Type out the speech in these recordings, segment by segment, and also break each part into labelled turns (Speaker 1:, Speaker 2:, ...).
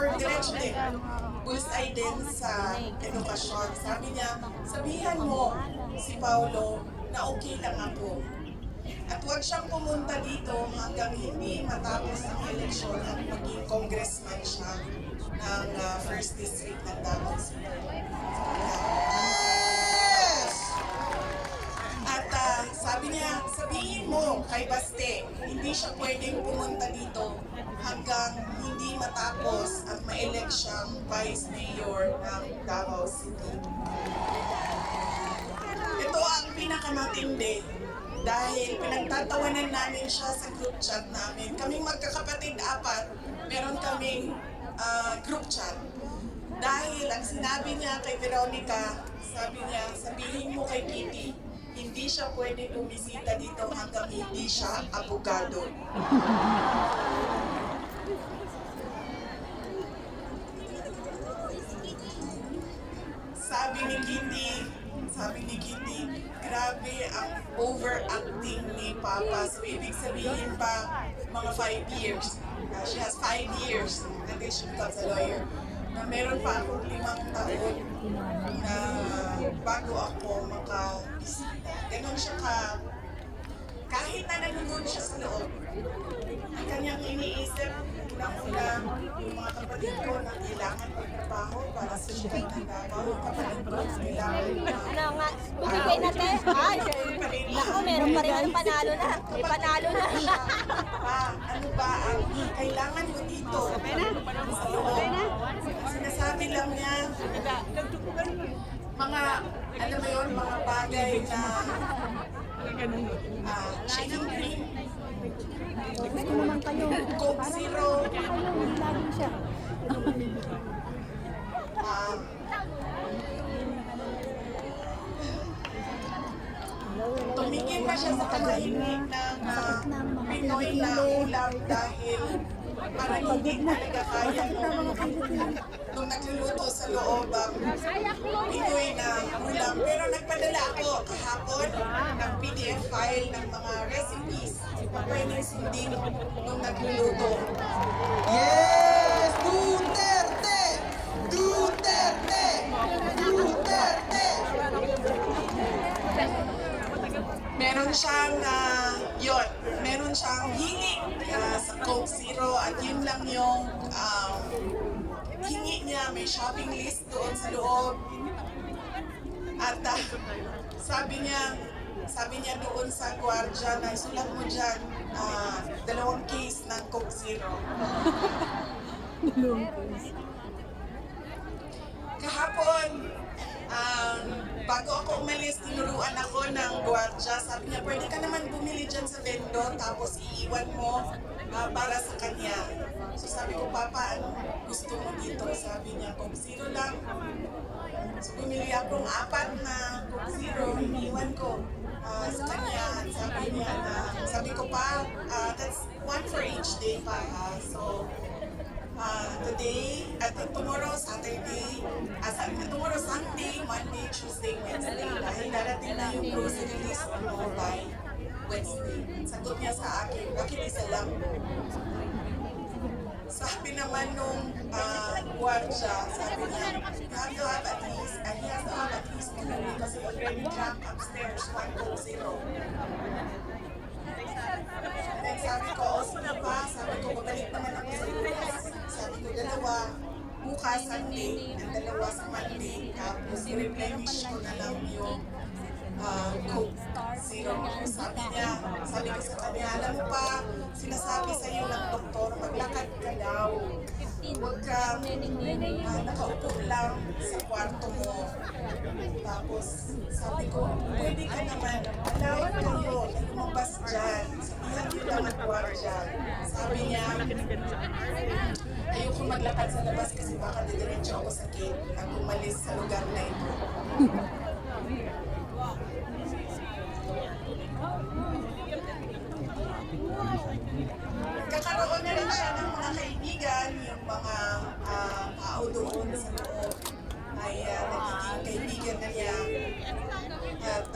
Speaker 1: for diretso din. Bullseye din sa edukasyon. Sabi niya, sabihan mo si Paulo na okay lang ako. At huwag siyang pumunta dito hanggang hindi matapos ang eleksyon at maging congressman siya ng First District ng Davao City. At sabi niya, sabihin mo kay Baste, hindi siya pwedeng pumunta dito hanggang hindi matapos at ma-elect siyang Vice Mayor ng Davao City. Ito ang pinakamatindi dahil pinagtatawanan namin siya sa group chat namin. Kaming magkakapatid apat, meron kaming group chat. Dahil ang sinabi niya kay Veronica, sabi niya, sabihin mo kay Kitty, hindi siya pwede bumisita dito hanggang hindi siya abogado. Sabi ni Kitty, grabe ang overacting ni Papa. So, ibig sabihin pa, mga 5 years. She has 5 years until she becomes a lawyer. Na meron pa akong 5 taon na bago ako makabisita. Ganon siya kahit na nanonood siya sa loob, ang kanyang iniisip, unang-una, yung mga kapatid ko na kailangan magtrabaho para sa siya ng Davao. Kapatid ko na kailangan
Speaker 2: Ano nga, bumigay na te? Ay, naku, meron pa rin ang panalo na. May panalo na.
Speaker 1: Ano ba ang kailangan mo dito sa loob? Sinasabi lang niya, mga, alam mo yun, mga bagay na chicken cream,
Speaker 3: Gusto naman kayo.
Speaker 1: Coke Zero,
Speaker 3: Lagi siya.
Speaker 1: tumingin pa siya sa kalahimik ng Pinoy na ulam dahil parang hindi talaga kaya nung nagluluto sa loob ang Pinoy na ulam. Pero nagpadala ako kahapon ng PDF file ng mga recipes na pwedeng sundin nung nagluluto.
Speaker 4: Yes! Duterte! Duterte! Duterte!
Speaker 1: Meron siyang, meron siyang hingi sa Coke Zero at yun lang yung hingi niya. May shopping list doon sa loob. At sabi niya doon sa gwardiya na isulat mo dyan, 2 case ng Coke Zero. Kahapon, bago ako umalis, tinuruan ako ng gwardiya. Sabi niya, pwede ka naman bumili dyan sa vendor tapos iiwan mo para sa kanya. So sabi ko, Papa, ano gusto mo dito? Sabi niya, Coke Zero lang. So bumili akong 4 na Coke Zero, iniwan ko sa kanya. At sabi ko pa, that's 1 for each day pa. So, today, tomorrow, Saturday, tomorrow, Sunday, Monday, Tuesday, Wednesday. Dahil darating na yung grocery list mo by Wednesday. Sagot niya sa akin, bakit isa lang? Sabi naman nung gwardiya, sabi niya, you have to have at least, and he has to have at least 2 because he already drank upstairs 1 Coke Zero. And then sabi ko, sige pa, sabi ko, babalik naman ako sa bukas. Sabi ko, 2 bukas Sunday, and 2 sa Monday, tapos i-replenish ko na lang yung Coke Zero. Sabi ko sa kanya, alam mo pa, sinasabi sa iyo ng doktor, maglakad ka daw. Huwag kang nakaupo lang sa kwarto mo. Tapos sabi ko, pwede ka naman, allow kayo na lumabas dyan. Sabihan nyo lang ang gwardiya. Sabi niya, ayoko maglakad sa labas kasi baka didiretso ako sa gate at umalis sa lugar na ito. Kakaroon na rin siya ng mga kaibigan, yung mga tao doon sa loob ay nagiging kaibigan na niya. At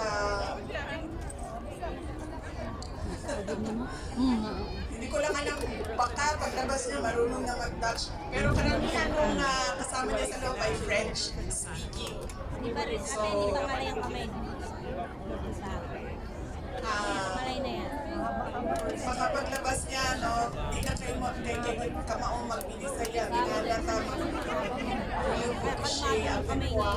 Speaker 1: hindi Hindi ko lang alam, baka paglabas niya marunong na mag-Dutch. Pero karamihan nung kasama niya sa loob ay French speaking.
Speaker 2: Hindi pa rin, ate, hindi pa malay ang kamay. Sa malay na yan.
Speaker 1: Baka paglabas niya, no, di na kayo kamaong magbibisaya. Ginala ka, mag-ulog ko siya, ang kapwa.